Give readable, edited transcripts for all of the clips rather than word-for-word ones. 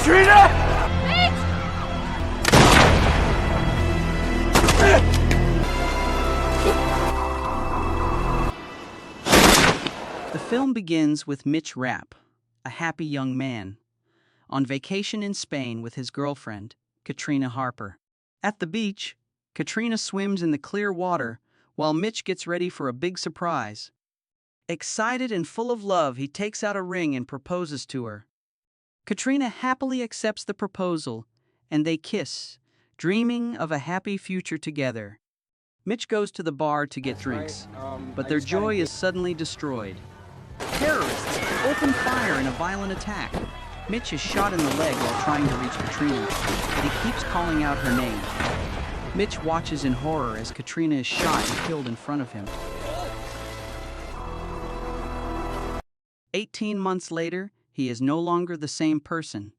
Katrina! The film begins with Mitch Rapp, a happy young man, on vacation in Spain with his girlfriend, Katrina Harper. At the beach, Katrina swims in the clear water while Mitch gets ready for a big surprise. Excited and full of love, he takes out a ring and proposes to her. Katrina happily accepts the proposal, and they kiss, dreaming of a happy future together. Mitch goes to the bar to get drinks, but their joy is suddenly destroyed. Terrorists open fire in a violent attack. Mitch is shot in the leg while trying to reach Katrina, but he keeps calling out her name. Mitch watches in horror as Katrina is shot and killed in front of him. 18 months later, he is no longer the same person,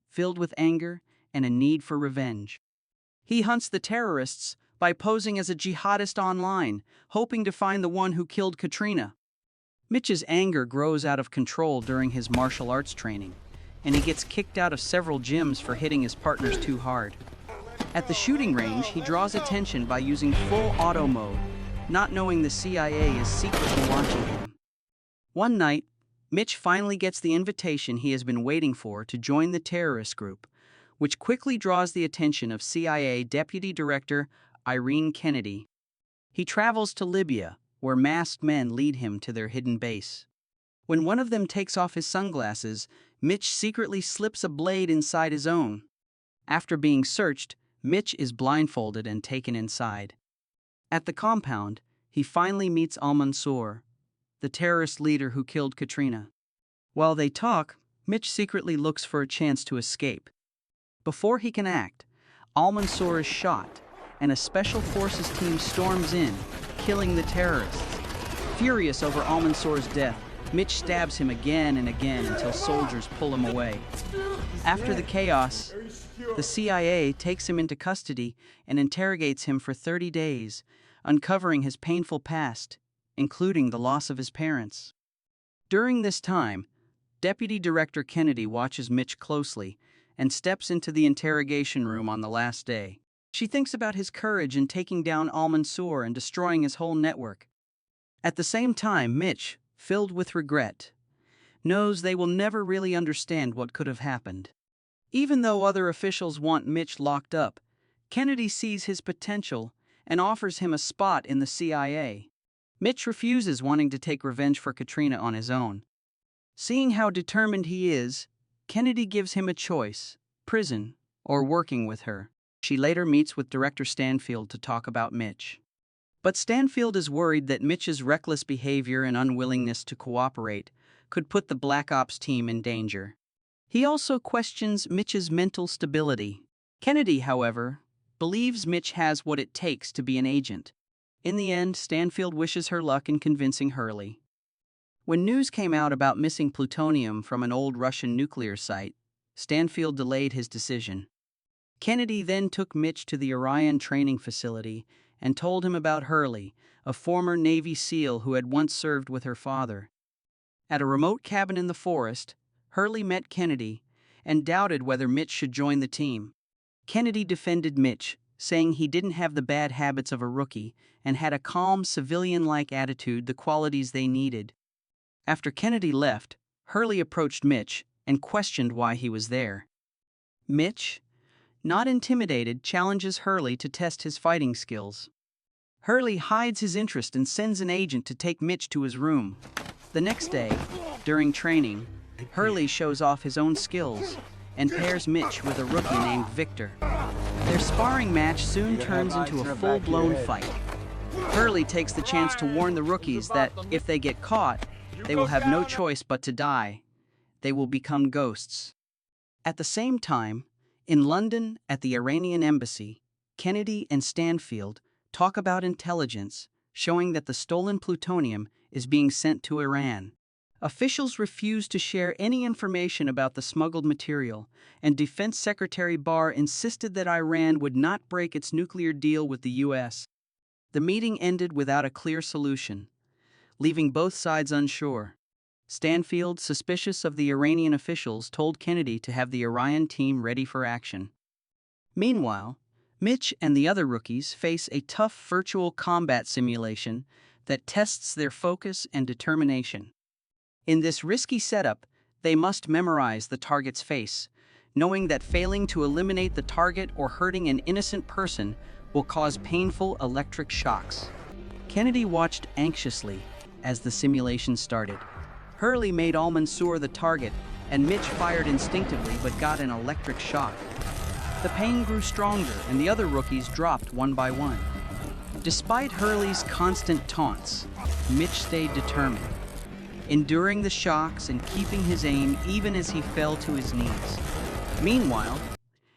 filled with anger and a need for revenge. He hunts the terrorists by posing as a jihadist online, hoping to find the one who killed Katrina. Mitch's anger grows out of control during his martial arts training, and he gets kicked out of several gyms for hitting his partners too hard. At the shooting range, he draws attention by using full auto mode, not knowing the CIA is secretly watching him. One night, Mitch finally gets the invitation he has been waiting for to join the terrorist group, which quickly draws the attention of CIA Deputy Director Irene Kennedy. He travels to Libya, where masked men lead him to their hidden base. When one of them takes off his sunglasses, Mitch secretly slips a blade inside his own. After being searched, Mitch is blindfolded and taken inside. At the compound, he finally meets Al-Mansour, the terrorist leader who killed Katrina. While they talk, Mitch secretly looks for a chance to escape. Before he can act, Al-Mansour is shot, and a special forces team storms in, killing the terrorists. Furious over Al-Mansour's death, Mitch stabs him again and again until soldiers pull him away. After the chaos, the CIA takes him into custody and interrogates him for 30 days, uncovering his painful past, including the loss of his parents. During this time, Deputy Director Kennedy watches Mitch closely and steps into the interrogation room on the last day. She thinks about his courage in taking down Al-Mansour and destroying his whole network. At the same time, Mitch, filled with regret, knows they will never really understand what could have happened. Even though other officials want Mitch locked up, Kennedy sees his potential and offers him a spot in the CIA. Mitch refuses, wanting to take revenge for Katrina on his own. Seeing how determined he is, Kennedy gives him a choice: prison or working with her. She later meets with Director Stanfield to talk about Mitch. But Stanfield is worried that Mitch's reckless behavior and unwillingness to cooperate could put the Black Ops team in danger. He also questions Mitch's mental stability. Kennedy, however, believes Mitch has what it takes to be an agent. In the end, Stanfield wishes her luck in convincing Hurley. When news came out about missing plutonium from an old Russian nuclear site, Stanfield delayed his decision. Kennedy then took Mitch to the Orion training facility and told him about Hurley, a former Navy SEAL who had once served with her father. At a remote cabin in the forest, Hurley met Kennedy and doubted whether Mitch should join the team. Kennedy defended Mitch, saying he didn't have the bad habits of a rookie and had a calm, civilian-like attitude, the qualities they needed. After Kennedy left, Hurley approached Mitch and questioned why he was there. Mitch, not intimidated, challenges Hurley to test his fighting skills. Hurley hides his interest and sends an agent to take Mitch to his room. The next day, during training, Hurley shows off his own skills and pairs Mitch with a rookie named Victor. Their sparring match soon turns into a full-blown fight. Hurley takes the chance to warn the rookies that if they get caught, they will have no choice but to die. They will become ghosts. At the same time, in London, at the Iranian embassy, Kennedy and Stanfield talk about intelligence, showing that the stolen plutonium is being sent to Iran. Officials refused to share any information about the smuggled material, and Defense Secretary Barr insisted that Iran would not break its nuclear deal with the U.S. The meeting ended without a clear solution, leaving both sides unsure. Stanfield, suspicious of the Iranian officials, told Kennedy to have the Orion team ready for action. Meanwhile, Mitch and the other rookies face a tough virtual combat simulation that tests their focus and determination. In this risky setup, they must memorize the target's face, knowing that failing to eliminate the target or hurting an innocent person will cause painful electric shocks. Kennedy watched anxiously as the simulation started. Hurley made Al-Mansour the target, and Mitch fired instinctively but got an electric shock. The pain grew stronger, and the other rookies dropped one by one. Despite Hurley's constant taunts, Mitch stayed determined, enduring the shocks and keeping his aim even as he fell to his knees. Meanwhile,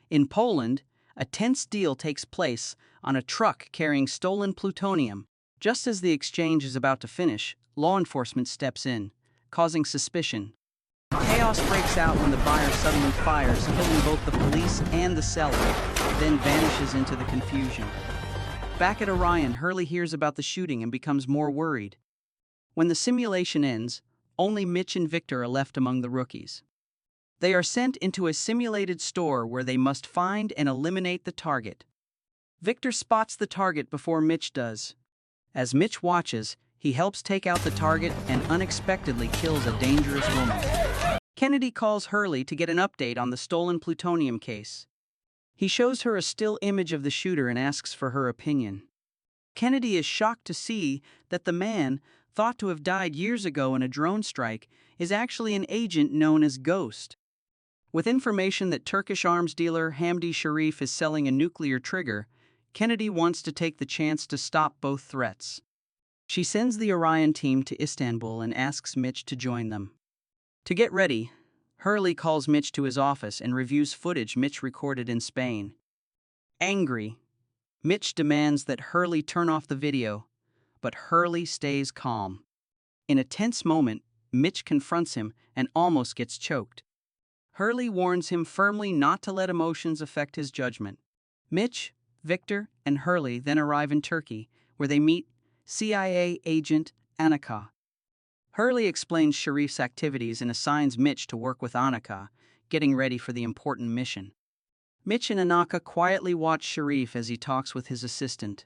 in Poland, a tense deal takes place on a truck carrying stolen plutonium. Just as the exchange is about to finish, law enforcement steps in, causing suspicion. Chaos breaks out when the buyer suddenly fires, killing both the police and the seller, then vanishes into the confusion. Back at Orion, Hurley hears about the shooting and becomes more worried. When the simulation ends, only Mitch and Victor are left among the rookies. They are sent into a simulated store where they must find and eliminate the target. Victor spots the target before Mitch does. As Mitch watches, he helps take out the target and unexpectedly kills a dangerous woman. Kennedy calls Hurley to get an update on the stolen plutonium case. He shows her a still image of the shooter and asks for her opinion. Kennedy is shocked to see that the man, thought to have died years ago in a drone strike, is actually an agent known as Ghost. With information that Turkish arms dealer Hamdi Sharif is selling a nuclear trigger, Kennedy wants to take the chance to stop both threats. She sends the Orion team to Istanbul and asks Mitch to join them. To get ready, Hurley calls Mitch to his office and reviews footage Mitch recorded in Spain. Angry, Mitch demands that Hurley turn off the video, but Hurley stays calm. In a tense moment, Mitch confronts him and almost gets choked. Hurley warns him firmly not to let emotions affect his judgment. Mitch, Victor, and Hurley then arrive in Turkey, where they meet CIA agent Annika. Hurley explains Sharif's activities and assigns Mitch to work with Annika, getting ready for the important mission. Mitch and Annika quietly watch Sharif as he talks with his assistant.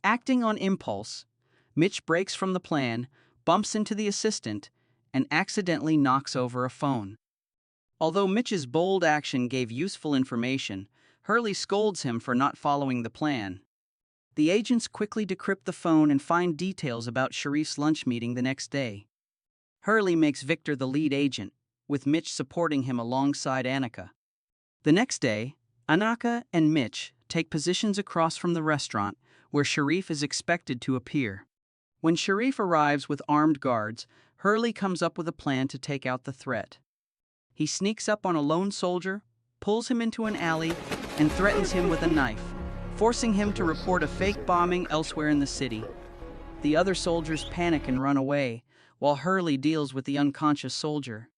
Acting on impulse, Mitch breaks from the plan, bumps into the assistant, and accidentally knocks over a phone. Although Mitch's bold action gave useful information, Hurley scolds him for not following the plan. The agents quickly decrypt the phone and find details about Sharif's lunch meeting the next day. Hurley makes Victor the lead agent, with Mitch supporting him alongside Annika. The next day, Annika and Mitch take positions across from the restaurant where Sharif is expected to appear. When Sharif arrives with armed guards, Hurley comes up with a plan to take out the threat. He sneaks up on a lone soldier, pulls him into an alley, and threatens him with a knife, forcing him to report a fake bombing elsewhere in the city. The other soldiers panic and run away, while Hurley deals with the unconscious soldier.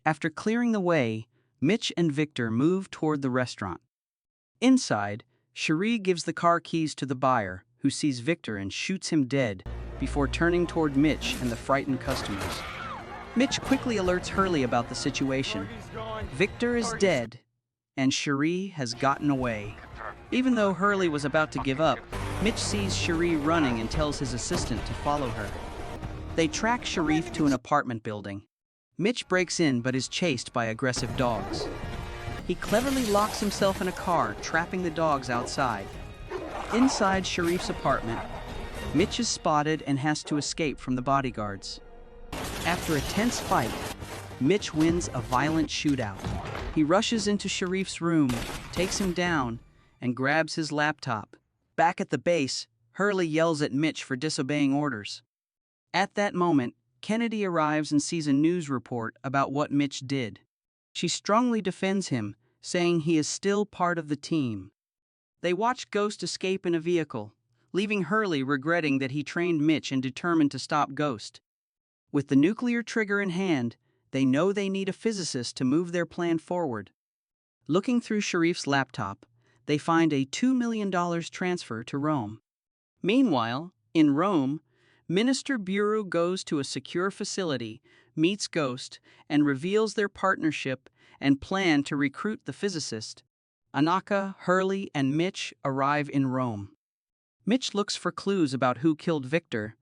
After clearing the way, Mitch and Victor move toward the restaurant. Inside, Cherie gives the car keys to the buyer, who sees Victor and shoots him dead before turning toward Mitch and the frightened customers. Mitch quickly alerts Hurley about the situation. Victor is dead, and Cherie has gotten away. Even though Hurley was about to give up, Mitch sees Cherie running and tells his assistant to follow her. They track Sharif to an apartment building. Mitch breaks in but is chased by aggressive dogs. He cleverly locks himself in a car, trapping the dogs outside. Inside Sharif's apartment, Mitch is spotted and has to escape from the bodyguards. After a tense fight, Mitch wins a violent shootout. He rushes into Sharif's room, takes him down, and grabs his laptop. Back at the base, Hurley yells at Mitch for disobeying orders. At that moment, Kennedy arrives and sees a news report about what Mitch did. She strongly defends him, saying he is still part of the team. They watch Ghost escape in a vehicle, leaving Hurley regretting that he trained Mitch and determined to stop Ghost. With the nuclear trigger in hand, they know they need a physicist to move their plan forward. Looking through Sharif's laptop, they find a $2 million transfer to Rome. Meanwhile, in Rome, Minister Bureau goes to a secure facility, meets Ghost and reveals their partnership and plan to recruit the physicist. Anaka, Hurley, and Mitch arrive in Rome. Mitch looks for clues about who killed Victor,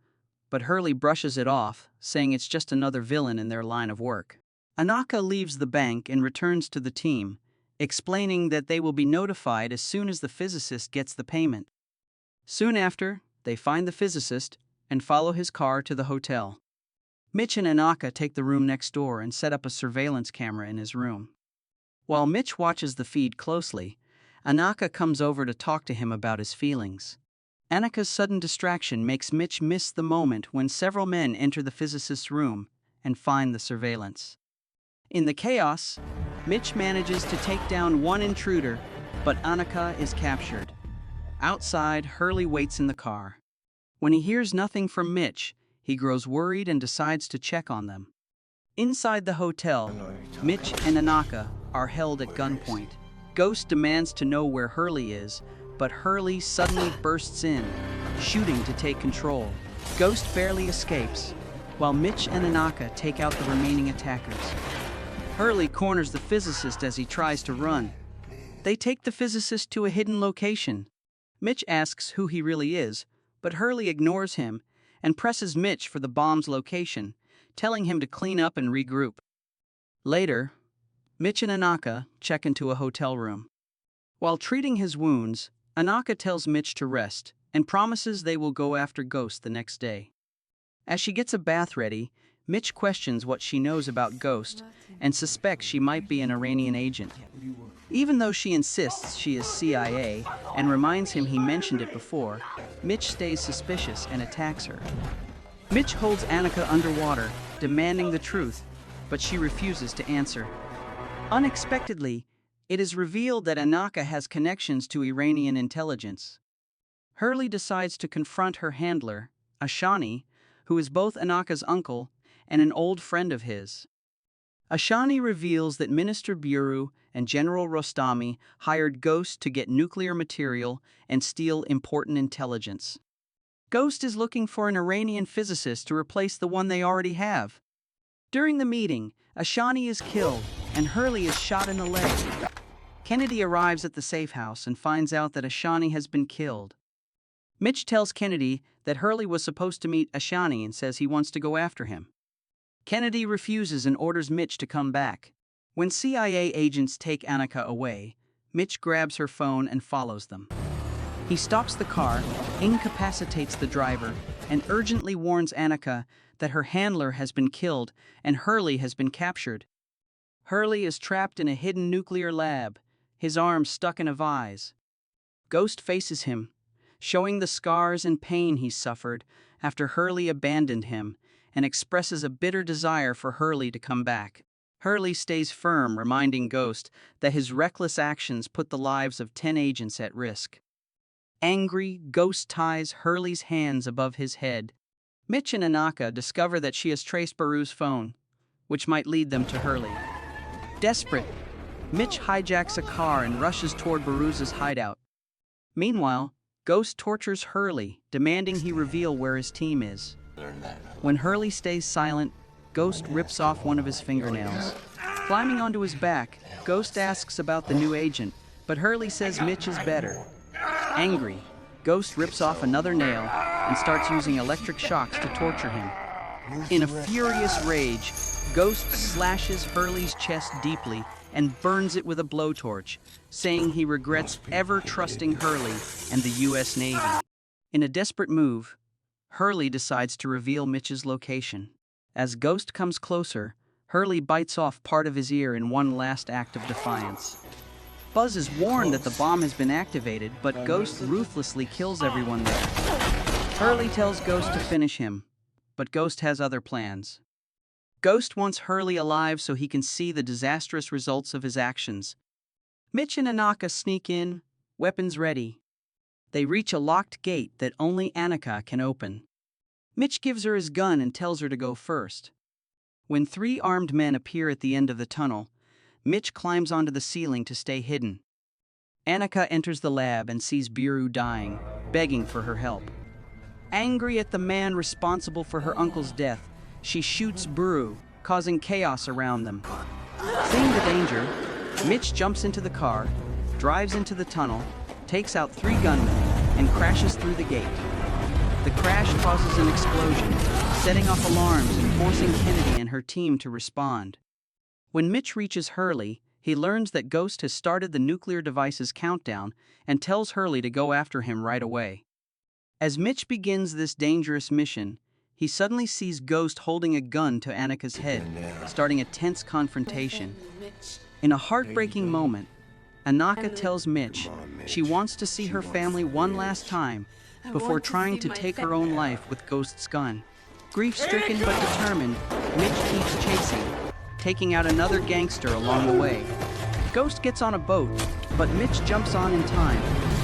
but Hurley brushes it off, saying it's just another villain in their line of work. Anaka leaves the bank and returns to the team, explaining that they will be notified as soon as the physicist gets the payment. Soon after, they find the physicist and follow his car to the hotel. Mitch and Anaka take the room next door and set up a surveillance camera in his room. While Mitch watches the feed closely, Anaka comes over to talk to him about his feelings. Anaka's sudden distraction makes Mitch miss the moment when several men enter the physicist's room and find the surveillance. In the chaos, Mitch manages to take down one intruder, but Anaka is captured. Outside, Hurley waits in the car. When he hears nothing from Mitch, he grows worried and decides to check on them. Inside the hotel, Mitch and Anaka are held at gunpoint. Ghost demands to know where Hurley is, but Hurley suddenly bursts in, shooting to take control. Ghost barely escapes, while Mitch and Anaka take out the remaining attackers. Hurley corners the physicist as he tries to run. They take the physicist to a hidden location. Mitch asks who he really is, but Hurley ignores him and presses Mitch for the bomb's location, telling him to clean up and regroup. Later, Mitch and Anaka check into a hotel room. While treating his wounds, Anaka tells Mitch to rest and promises they will go after Ghost the next day. As she gets a bath ready, Mitch questions what she knows about Ghost and suspects she might be an Iranian agent. Even though she insists she is CIA and reminds him he mentioned it before, Mitch stays suspicious and attacks her. Mitch holds Anaka underwater, demanding the truth, but she refuses to answer. Unexpectedly, it is revealed that Anaka has connections to Iranian intelligence. Hurley decides to confront her handler, Ashani, who is both Anaka's uncle and an old friend of his. Ashani reveals that Minister Buru and General Rostami hired Ghost to get nuclear material and steal important intelligence. Ghost is looking for an Iranian physicist to replace the one they already have. During the meeting, Ashani is killed and Hurley is shot in the leg. Kennedy arrives at the safe house and finds out that Ashani has been killed. Mitch tells Kennedy that Hurley was supposed to meet Ashani and says he wants to go after him. Kennedy refuses and orders Mitch to come back. When CIA agents take Anaka away, Mitch grabs her phone and follows them. He stops the car, incapacitates the driver, and urgently warns Anaka that her handler has been killed and Hurley has been captured. Hurley is trapped in a hidden nuclear lab, his arms stuck in a vise. Ghost faces him, showing the scars and pain he suffered after Hurley abandoned him, and expresses a bitter desire for Hurley to come back. Hurley stays firm, reminding Ghost that his reckless actions put the lives of 10 agents at risk. Angry, Ghost ties Hurley's hands above his head. Mitch and Anaka discover that she has traced Baru's phone, which might lead them to Hurley. Desperate, Mitch hijacks a car and rushes toward Baru's hideout. Meanwhile, Ghost tortures Hurley, demanding he reveal where his team is. When Hurley stays silent, Ghost rips off one of his fingernails. Climbing onto his back, Ghost asks about the new agent, but Hurley says Mitch is better. Angry, Ghost rips off another nail and starts using electric shocks to torture him. In a furious rage, Ghost slashes Hurley's chest deeply and burns it with a blowtorch, saying he regrets ever trusting Hurley and the U.S. Navy. In a desperate move, Hurley decides to reveal Mitch's location. As Ghost comes closer, Hurley bites off part of his ear in one last act of defiance. Buzz is warned that the bomb has been activated, but Ghost ruthlessly kills everyone there. Hurley tells Ghost to finish him, but Ghost has other plans. Ghost wants Hurley alive so he can see the disastrous results of his actions. Mitch and Anaka sneak in, weapons ready. They reach a locked gate that only Anaka can open. Mitch gives her his gun and tells her to go first. When 3 armed men appear at the end of the tunnel, Mitch climbs onto the ceiling to stay hidden. Anaka enters the lab and sees Buru dying, begging for her help. Angry at the man responsible for her uncle's death, she shoots Buru, causing chaos around them. Seeing the danger, Mitch jumps into the car, drives into the tunnel, takes out 3 gunmen, and crashes through the gate. The crash causes an explosion, setting off alarms and forcing Kennedy and her team to respond. When Mitch reaches Hurley, he learns that Ghost has started the nuclear device's countdown and tells Hurley to go after him right away. As Mitch begins this dangerous mission, he suddenly sees Ghost holding a gun to Annika's head, starting a tense confrontation. In a heartbreaking moment, Annika tells Mitch she wants to see her family one last time before trying to take her own life with Ghost's gun. Grief-stricken but determined, Mitch keeps chasing, taking out another gangster along the way. Ghost gets on a boat, but Mitch jumps on in time,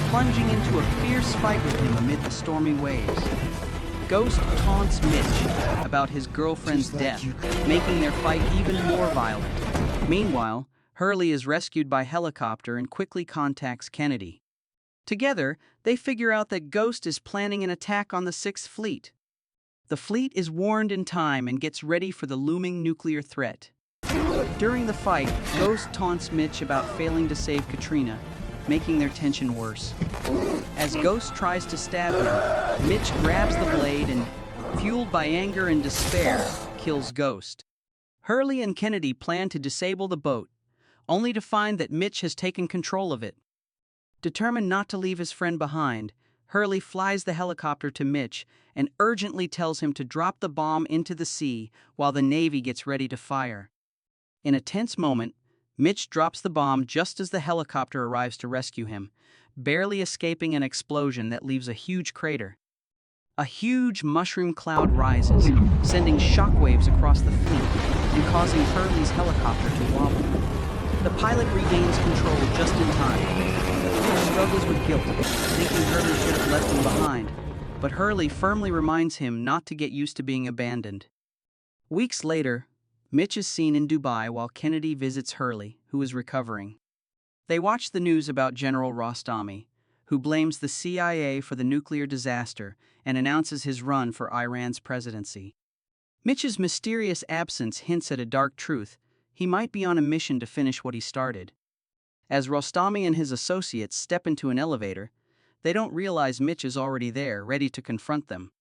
plunging into a fierce fight with him amid the stormy waves. Ghost taunts Mitch about his girlfriend's death, making their fight even more violent. Meanwhile, Hurley is rescued by helicopter and quickly contacts Kennedy. Together, they figure out that Ghost is planning an attack on the 6th Fleet. The fleet is warned in time and gets ready for the looming nuclear threat. During the fight, Ghost taunts Mitch about failing to save Katrina, making their tension worse. As Ghost tries to stab him, Mitch grabs the blade and, fueled by anger and despair, kills Ghost. Hurley and Kennedy plan to disable the boat, only to find that Mitch has taken control of it. Determined not to leave his friend behind, Hurley flies the helicopter to Mitch and urgently tells him to drop the bomb into the sea while the Navy gets ready to fire. In a tense moment, Mitch drops the bomb just as the helicopter arrives to rescue him, barely escaping an explosion that leaves a huge crater. A huge mushroom cloud rises, sending shockwaves across the fleet and causing Hurley's helicopter to wobble. The pilot regains control just in time. Mitch struggles with guilt, thinking Hurley should have left him behind, but Hurley firmly reminds him not to get used to being abandoned. Weeks later, Mitch is seen in Dubai while Kennedy visits Hurley, who is recovering. They watch the news about General Rostami, who blames the CIA for the nuclear disaster and announces his run for Iran's presidency. Mitch's mysterious absence hints at a dark truth: he might be on a mission to finish what he started. As Rostami and his associates step into an elevator, they don't realize Mitch is already there, ready to confront them.